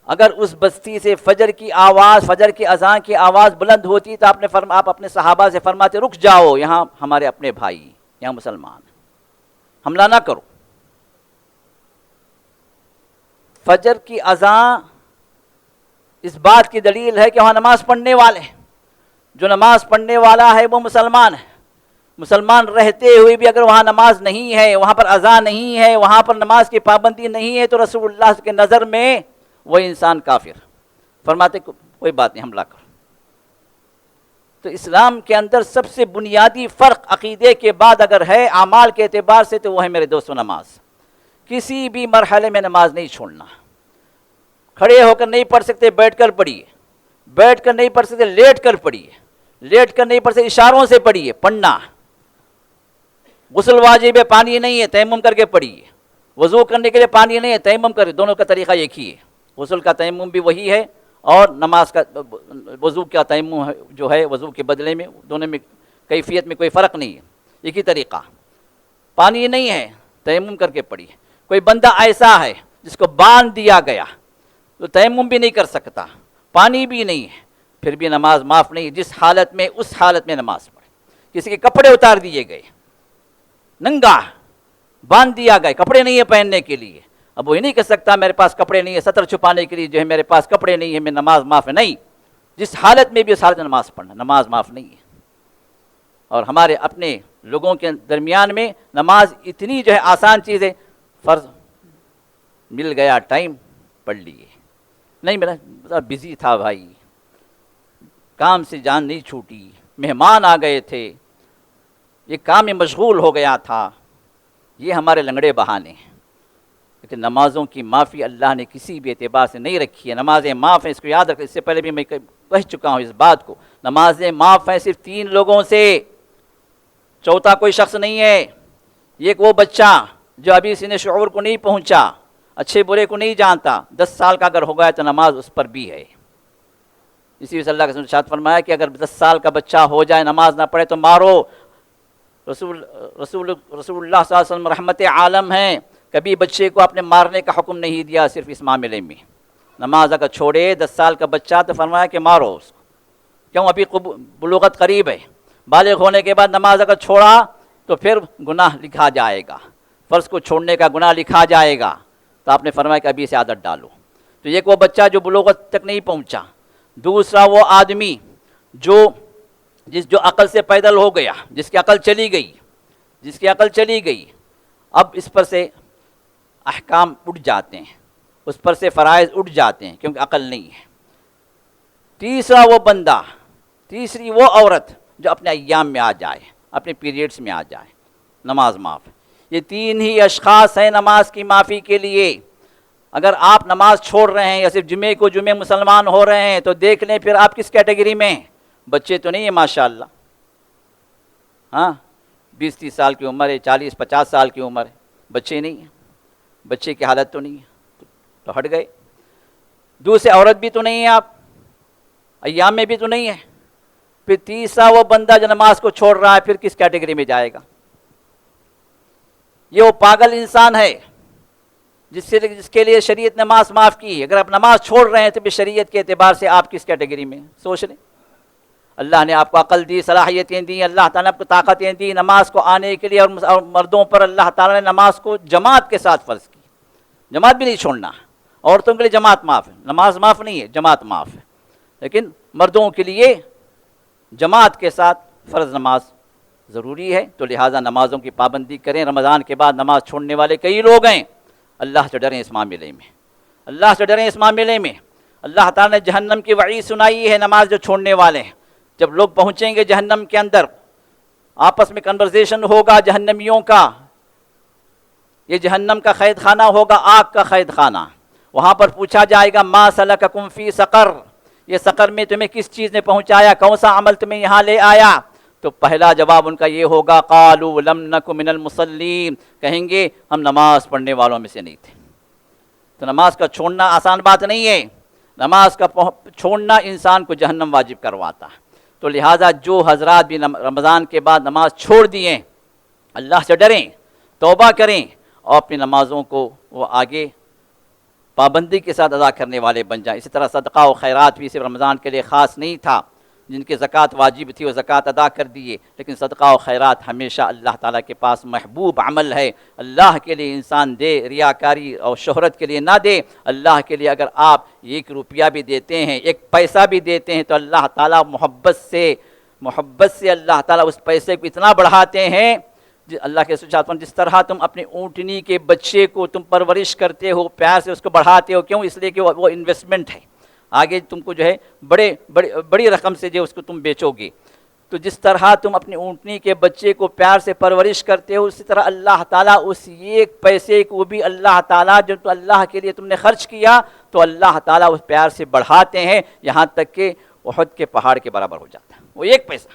اگر اس بستی سے فجر کی اذان کی آواز بلند ہوتی تو آپ اپنے صحابہ سے فرماتے رک جاؤ، یہاں ہمارے اپنے بھائی، یہاں مسلمان ہیں، حملہ نہ کرو۔ فجر کی اذان اس بات کی دلیل ہے کہ وہاں نماز پڑھنے والے ہیں، جو نماز پڑھنے والا ہے وہ مسلمان ہے۔ مسلمان رہتے ہوئے بھی اگر وہاں نماز نہیں ہے، وہاں پر اذان نہیں ہے، وہاں پر نماز کی پابندی نہیں ہے تو رسول اللہ کے نظر میں وہ انسان کافر، فرماتے کوئی بات نہیں، حملہ کرو۔ تو اسلام کے اندر سب سے بنیادی فرق عقیدے کے بعد اگر ہے اعمال کے اعتبار سے تو وہ ہے میرے دوستو نماز۔ کسی بھی مرحلے میں نماز نہیں چھوڑنا، کھڑے ہو کر نہیں پڑھ سکتے بیٹھ کر پڑھیے، بیٹھ کر نہیں پڑھ سکتے لیٹ کر پڑھیے، لیٹ کر نہیں پڑھ سکتے اشاروں سے پڑھیے، پڑھنا۔ غسل واجب ہے، پانی نہیں ہے، تیمم کر کے پڑھیے، وضو کرنے کے لیے پانی نہیں ہے، تیمم کر، دونوں کا طریقہ ایک ہی ہے، غسل کا تیمم بھی وہی ہے اور نماز کا وضو کا تیمم جو ہے وضو کے بدلے میں، دونوں میں کیفیت میں کوئی فرق نہیں ہے، ایک ہی طریقہ۔ پانی نہیں ہے تیمم کر کے پڑھیے۔ کوئی بندہ ایسا ہے جس کو باندھ دیا گیا تو تیمم بھی نہیں کر سکتا، پانی بھی نہیں ہے، پھر بھی نماز معاف نہیں، جس حالت میں اس حالت میں نماز پڑھے۔ کسی کے کپڑے اتار دیے گئے، ننگا باندھ دیا گیا، کپڑے نہیں ہے پہننے کے لیے، اب وہ یہ نہیں کہہ سکتا میرے پاس کپڑے نہیں ہے، سطر چھپانے کے لیے جو ہے میرے پاس کپڑے نہیں ہے، میں نماز معاف ہے، نہیں، جس حالت میں بھی اس حالت میں نماز پڑھنا، نماز معاف نہیں ہے۔ اور ہمارے اپنے لوگوں کے درمیان میں نماز اتنی جو ہے آسان چیز ہے، فرض مل گیا ٹائم پڑھ لیے، نہیں میرا بزی تھا بھائی، کام سے جان نہیں چھوٹی، مہمان آ گئے تھے، یہ کام میں مشغول ہو گیا تھا، یہ ہمارے لنگڑے بہانے ہیں۔ لیکن نمازوں کی معافی اللہ نے کسی بھی اعتبار سے نہیں رکھی ہے، نمازیں معاف ہیں، اس کو یاد رکھیں، اس سے پہلے بھی میں کہہ چکا ہوں اس بات کو، نمازیں معاف ہیں صرف 3 لوگوں سے، چوتھا کوئی شخص نہیں ہے۔ ایک وہ بچہ جو ابھی سن شعور کو نہیں پہنچا، اچھے برے کو نہیں جانتا، 10 سال کا اگر ہو گیا تو نماز اس پر بھی ہے۔ اسی وجہ سے اللہ کے رسول نے ارشاد فرمایا کہ اگر 10 سال کا بچہ ہو جائے نماز نہ پڑھے تو مارو۔ رسول اللہ صلی اللہ علیہ وسلم رحمت عالم ہیں، کبھی بچے کو اپنے مارنے کا حکم نہیں دیا، صرف اس معاملے میں نماز اگر چھوڑے 10 سال کا بچہ تو فرمایا کہ مارو اس کو، کیوں ابھی بلوغت قریب ہے، بالغ ہونے کے بعد نماز اگر چھوڑا تو پھر گناہ لکھا جائے گا، فرض کو چھوڑنے کا گناہ لکھا جائے گا، تو آپ نے فرمایا کہ ابھی سے عادت ڈالو۔ تو ایک وہ بچہ جو بلوغت تک نہیں پہنچا، دوسرا وہ آدمی جو عقل سے پیدل ہو گیا، جس کی عقل چلی گئی، اب اس پر سے احکام اٹھ جاتے ہیں، اس پر سے فرائض اٹھ جاتے ہیں کیونکہ عقل نہیں ہے۔ تیسرا وہ بندہ، تیسری وہ عورت جو اپنے ایام میں آ جائے، اپنے پیریڈز میں آ جائے، نماز معاف۔ یہ 3 ہی اشخاص ہیں نماز کی معافی کے لیے۔ اگر آپ نماز چھوڑ رہے ہیں یا صرف جمعے کو جمعے مسلمان ہو رہے ہیں تو دیکھ لیں پھر آپ کس کیٹیگری میں ہیں۔ بچے تو نہیں ہیں ماشاءاللہ، ہاں 20-30 سال کی عمر ہے، 40-50 سال کی عمر ہے، بچے نہیں ہیں، بچے کی حالت تو نہیں ہے تو ہٹ گئے۔ دوسرے عورت بھی تو نہیں ہے، آپ ایام میں بھی تو نہیں ہے، پھر تیسرا وہ بندہ جو نماز کو چھوڑ رہا ہے پھر کس کیٹیگری میں جائے گا؟ یہ وہ پاگل انسان ہے جس کے لیے شریعت نماز معاف کی۔ اگر آپ نماز چھوڑ رہے ہیں تو بھی شریعت کے اعتبار سے آپ کس کیٹیگری میں سوچ لیں۔ اللہ نے آپ کو عقل دی، صلاحیتیں دی، اللہ تعالیٰ نے آپ کو طاقتیں دی نماز کو آنے کے لیے، اور مردوں پر اللہ تعالیٰ نے نماز کو جماعت کے ساتھ فرض کی، جماعت بھی نہیں چھوڑنا۔ عورتوں کے لیے جماعت معاف ہے، نماز معاف نہیں ہے، جماعت معاف ہے، لیکن مردوں کے لیے جماعت کے ساتھ فرض نماز ضروری ہے، تو لہٰذا نمازوں کی پابندی کریں۔ رمضان کے بعد نماز چھوڑنے والے کئی لوگ ہیں، اللہ سے ڈریں اس معاملے میں، اللہ سے ڈریں اس معاملے میں۔ اللہ تعالیٰ نے جہنم کی وعید سنائی ہے نماز جو چھوڑنے والے ہیں۔ جب لوگ پہنچیں گے جہنم کے اندر، آپس میں کنورزیشن ہوگا جہنمیوں کا، یہ جہنم کا قید خانہ ہوگا، آگ کا قید خانہ، وہاں پر پوچھا جائے گا ما سلککم فی سقر، یہ سقر میں تمہیں کس چیز نے پہنچایا، کون سا عمل تمہیں یہاں لے آیا؟ تو پہلا جواب ان کا یہ ہوگا قالوا لم نک من المصلین، کہیں گے ہم نماز پڑھنے والوں میں سے نہیں تھے۔ تو نماز کا چھوڑنا آسان بات نہیں ہے، نماز کا چھوڑنا انسان کو جہنم واجب کرواتا ہے۔ تو لہٰذا جو حضرات بھی رمضان کے بعد نماز چھوڑ دیے، اللہ سے ڈریں، توبہ کریں، اور اپنی نمازوں کو وہ آگے پابندی کے ساتھ ادا کرنے والے بن جائیں۔ اسی طرح صدقہ و خیرات بھی صرف رمضان کے لیے خاص نہیں تھا، جن کی زکوٰۃ واجب تھی وہ زکوٰۃ ادا کر دیے، لیکن صدقہ و خیرات ہمیشہ اللہ تعالیٰ کے پاس محبوب عمل ہے۔ اللہ کے لیے انسان دے، ریاکاری اور شہرت کے لیے نہ دے۔ اللہ کے لیے اگر آپ 1 روپیہ بھی دیتے ہیں، 1 پیسہ بھی دیتے ہیں، تو اللہ تعالیٰ محبت سے اللہ تعالیٰ اس پیسے کو اتنا بڑھاتے ہیں، اللہ کے رسول جس طرح تم اپنے اونٹنی کے بچے کو تم پرورش کرتے ہو، پیار سے اس کو بڑھاتے ہو، کیوں؟ اس لیے کہ وہ انویسٹمنٹ ہے، آگے تم کو جو ہے بڑی رقم سے جو اس کو تم بیچو گے۔ تو جس طرح تم اپنی اونٹنی کے بچے کو پیار سے پرورش کرتے ہو، اسی طرح اللہ تعالیٰ اس 1 پیسے کو بھی اللہ تعالیٰ جو تو اللہ کے لیے تم نے خرچ کیا تو اللہ تعالیٰ اس پیار سے بڑھاتے ہیں، یہاں تک کہ احد کے پہاڑ کے برابر ہو جاتا ہے وہ 1 پیسہ۔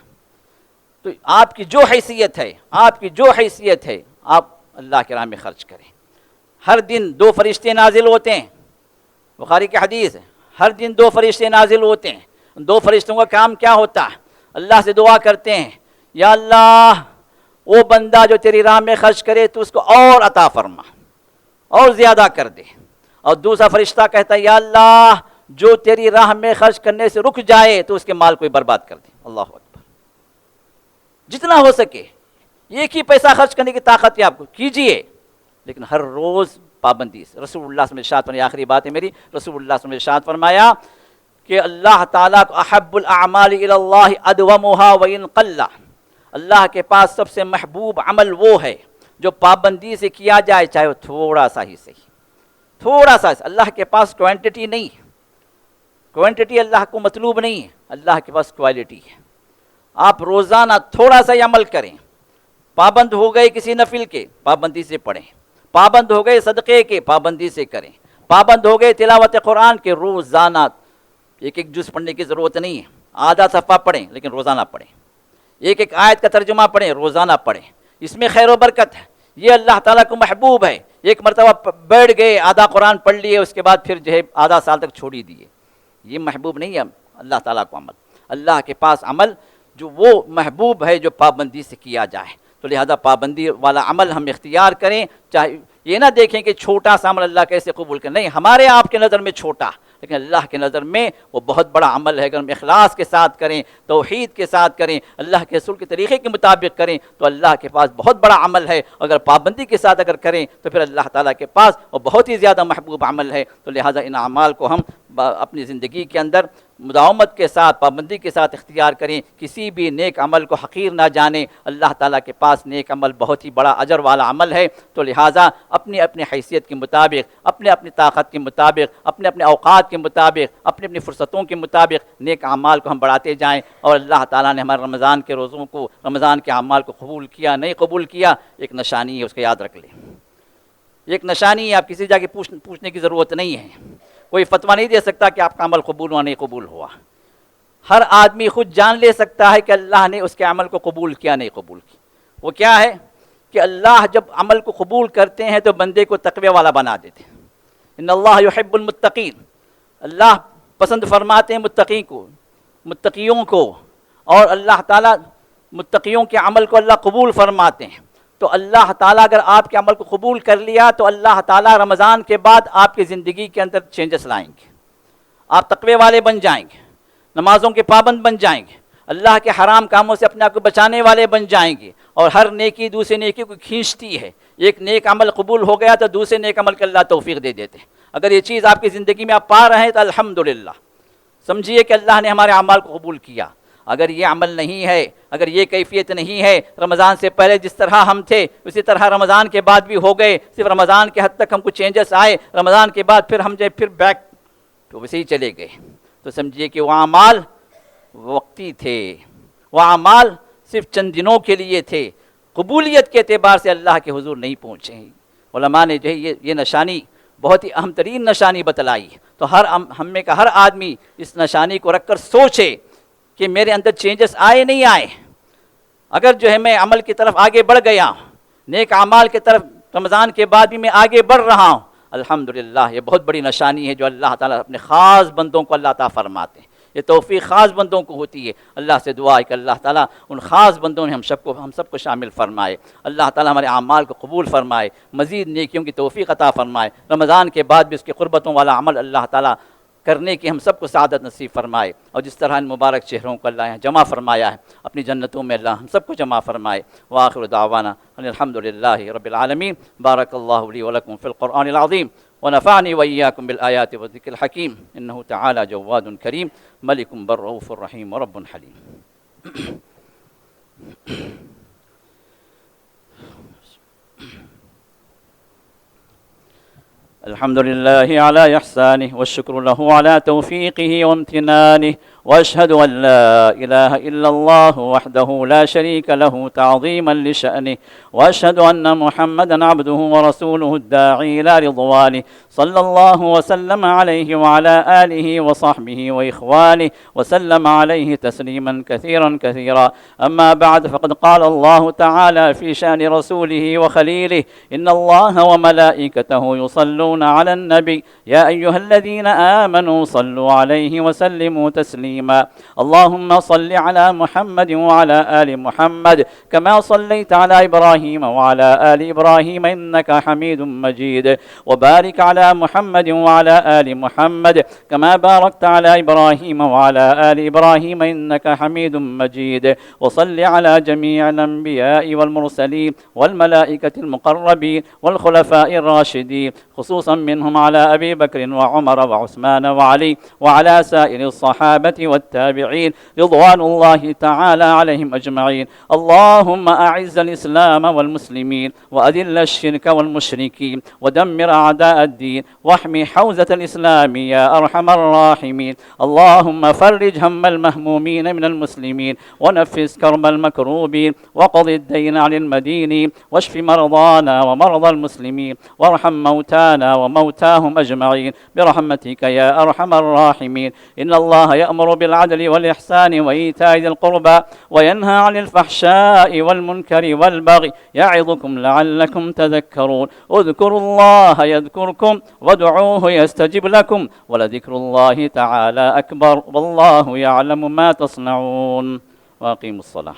تو آپ کی جو حیثیت ہے آپ اللہ کے راہ میں خرچ کریں۔ ہر دن 2 فرشتے نازل ہوتے ہیں، بخاری کی حدیث ہے، ہر دن 2 فرشتے نازل ہوتے ہیں۔ 2 فرشتوں کا کام کیا ہوتا ہے؟ اللہ سے دعا کرتے ہیں، یا اللہ وہ بندہ جو تیری راہ میں خرچ کرے تو اس کو اور عطا فرما، اور زیادہ کر دے۔ اور دوسرا فرشتہ کہتا ہے، یا اللہ جو تیری راہ میں خرچ کرنے سے رک جائے تو اس کے مال کو برباد کر دے۔ اللہ اکبر، جتنا ہو سکے 1 ہی پیسہ خرچ کرنے کی طاقت ہے آپ کو، کیجئے، لیکن ہر روز پابندی سے۔ رسول اللہ صلی اللہ علیہ وسلم نے ارشاد فرمایا، آخری بات ہے میری، رسول اللہ صلی اللہ علیہ وسلم نے ارشاد فرمایا کہ اللہ تعالیٰ کو احب الاعمال الی اللہ ادومها وان قل، اللہ کے پاس سب سے محبوب عمل وہ ہے جو پابندی سے کیا جائے، چاہے وہ تھوڑا سا ہی صحیح، تھوڑا سا۔ اللہ کے پاس کوانٹٹی نہیں، کوانٹٹی اللہ کو مطلوب نہیں ہے، اللہ کے پاس کوالٹی ہے۔ آپ روزانہ تھوڑا سا ہی عمل کریں، پابند ہو گئے کسی نفل کے، پابندی سے پڑھیں، پابند ہو گئے صدقے کے، پابندی سے کریں، پابند ہو گئے تلاوت قرآن کے، روزانہ ایک ایک جز پڑھنے کی ضرورت نہیں ہے، آدھا صفحہ پڑھیں لیکن روزانہ پڑھیں، ایک ایک آیت کا ترجمہ پڑھیں، روزانہ پڑھیں، اس میں خیر و برکت ہے، یہ اللہ تعالیٰ کو محبوب ہے۔ ایک مرتبہ بیٹھ گئے، آدھا قرآن پڑھ لیے، اس کے بعد پھر جو ہے آدھا سال تک چھوڑ ہی دیے، یہ محبوب نہیں ہے اللہ تعالیٰ کو عمل۔ اللہ کے پاس عمل جو وہ محبوب ہے جو پابندی سے کیا جائے، تو لہذا پابندی والا عمل ہم اختیار کریں، چاہے یہ نہ دیکھیں کہ چھوٹا سا عمل اللہ کیسے قبول کریں، نہیں، ہمارے آپ کے نظر میں چھوٹا، لیکن اللہ کے نظر میں وہ بہت بڑا عمل ہے۔ اگر ہم اخلاص کے ساتھ کریں، توحید کے ساتھ کریں، اللہ کے رسول کے طریقے کے مطابق کریں تو اللہ کے پاس بہت بڑا عمل ہے۔ اگر پابندی کے ساتھ اگر کریں تو پھر اللہ تعالیٰ کے پاس وہ بہت ہی زیادہ محبوب عمل ہے۔ تو لہٰذا ان اعمال کو ہم اپنی زندگی کے اندر مداومت کے ساتھ، پابندی کے ساتھ اختیار کریں، کسی بھی نیک عمل کو حقیر نہ جانیں۔ اللہ تعالیٰ کے پاس نیک عمل بہت ہی بڑا اجر والا عمل ہے، تو لہٰذا اپنی اپنی حیثیت کے مطابق، اپنے اپنی طاقت کے مطابق، اپنے اپنے اوقات کے مطابق، اپنی اپنی فرصتوں کے مطابق نیک اعمال کو ہم بڑھاتے جائیں۔ اور اللہ تعالیٰ نے ہمارے رمضان کے روزوں کو، رمضان کے اعمال کو قبول کیا نہیں قبول کیا، ایک نشانی ہے، اس کو یاد رکھ لیں، ایک نشانی ہے۔ آپ کسی جا کے پوچھنے کی ضرورت نہیں ہے، کوئی فتویٰ نہیں دے سکتا کہ آپ کا عمل قبول ہوا نہیں قبول ہوا۔ ہر آدمی خود جان لے سکتا ہے کہ اللہ نے اس کے عمل کو قبول کیا نہیں قبول کیا۔ وہ کیا ہے کہ اللہ جب عمل کو قبول کرتے ہیں تو بندے کو تقوی والا بنا دیتے ہیں۔ ان اللہ یحب المتقین، اللہ پسند فرماتے ہیں متقین کو، متقیوں کو، اور اللہ تعالیٰ متقیوں کے عمل کو اللہ قبول فرماتے ہیں۔ تو اللہ تعالیٰ اگر آپ کے عمل کو قبول کر لیا تو اللہ تعالیٰ رمضان کے بعد آپ کی زندگی کے اندر چینجز لائیں گے، آپ تقوی والے بن جائیں گے، نمازوں کے پابند بن جائیں گے، اللہ کے حرام کاموں سے اپنے آپ کو بچانے والے بن جائیں گے، اور ہر نیکی دوسرے نیکی کو کھینچتی ہے۔ ایک نیک عمل قبول ہو گیا تو دوسرے نیک عمل کے اللہ توفیق دے دیتے ہیں۔ اگر یہ چیز آپ کی زندگی میں آپ پا رہے ہیں تو الحمدللہ سمجھیے کہ اللہ نے ہمارے اعمال کو قبول کیا۔ اگر یہ عمل نہیں ہے، اگر یہ کیفیت نہیں ہے، رمضان سے پہلے جس طرح ہم تھے اسی طرح رمضان کے بعد بھی ہو گئے، صرف رمضان کے حد تک ہم کو چینجز آئے، رمضان کے بعد پھر ہم جو پھر بیک تو ویسے ہی چلے گئے، تو سمجھیے کہ وہ اعمال وقتی تھے، وہ اعمال صرف چند دنوں کے لیے تھے، قبولیت کے اعتبار سے اللہ کے حضور نہیں پہنچے۔ علماء نے جو ہے یہ نشانی بہت ہی اہم ترین نشانی بتلائی، تو ہم میں کا ہر آدمی اس نشانی کو رکھ کر سوچے کہ میرے اندر چینجز آئے نہیں آئے۔ اگر جو ہے میں عمل کی طرف آگے بڑھ گیا، نیک اعمال کی طرف رمضان کے بعد بھی میں آگے بڑھ رہا ہوں، الحمدللہ یہ بہت بڑی نشانی ہے جو اللہ تعالیٰ اپنے خاص بندوں کو اللہ تعالیٰ فرماتے ہیں۔ یہ توفیق خاص بندوں کو ہوتی ہے۔ اللہ سے دعا ہے کہ اللہ تعالیٰ ان خاص بندوں نے ہم سب کو شامل فرمائے۔ اللہ تعالیٰ ہمارے اعمال کو قبول فرمائے، مزید نیکیوں کی توفیق عطا فرمائے، رمضان کے بعد بھی اس کی قربتوں والا عمل اللہ تعالیٰ کرنے کی ہم سب کو سعادت نصیب فرمائے، اور جس طرح ان مبارک چہروں کو اللہ یہاں جمع فرمایا ہے اپنی جنتوں میں اللہ ہم سب کو جمع فرمائے۔ وآخر دعوانا ان الحمدللہ رب العالمین۔ بارک اللہ لی ولکم فی القرآن العظیم ونفعني وإياكم بالآيات والذكر الحكيم إنه تعالى جواد كريم ملك بر رؤوف رحيم ورب حليم۔ الحمد لله على إحسانه والشكر له على توفيقه وامتنانه، وأشهد أن لا إله إلا الله وحده لا شريك له تعظيما لشأنه، وأشهد أن محمدا عبده ورسوله الداعي إلى رضوانه، صلى الله وسلم عليه وعلى آله وصحبه وإخوانه وسلم عليه تسليما كثيرا كثيرا. أما بعد، فقد قال الله تعالى في شأن رسوله وخليله: إن الله وملائكته يصلون على النبي يا أيها الذين آمنوا صلوا عليه وسلموا تسليما. اللهم صل على محمد وعلى آل محمد كما صليت على إبراهيم وعلى آل إبراهيم إنك حميد مجيد، وبارك على محمد وعلى آل محمد كما باركت على إبراهيم وعلى آل إبراهيم إنك حميد مجيد، وصل على جميع الأنبياء والمرسلين والملائكة المقربين والخلفاء الراشدين، خصوصا وخصوصا منهم على أبي بكر وعمر وعثمان وعلي وعلى سائر الصحابة والتابعين رضوان الله تعالى عليهم أجمعين. اللهم أعز الإسلام والمسلمين وأذل الشرك والمشركين ودمر أعداء الدين واحمي حوزة الإسلام يا أرحم الراحمين. اللهم فرج هم المهمومين من المسلمين ونفس كرب المكروبين وقض الدين عن المدينين واشف مرضانا ومرضى المسلمين وارحم موتانا وموتاهم أجمعين برحمتك يا أرحم الراحمين. إن الله يأمر بالعدل والإحسان وإيتاء ذي القربى وينهى عن الفحشاء والمنكر والبغي يعظكم لعلكم تذكرون. اذكروا الله يذكركم وادعوه يستجب لكم ولذكر الله تعالى أكبر والله يعلم ما تصنعون. وأقيموا الصلاة.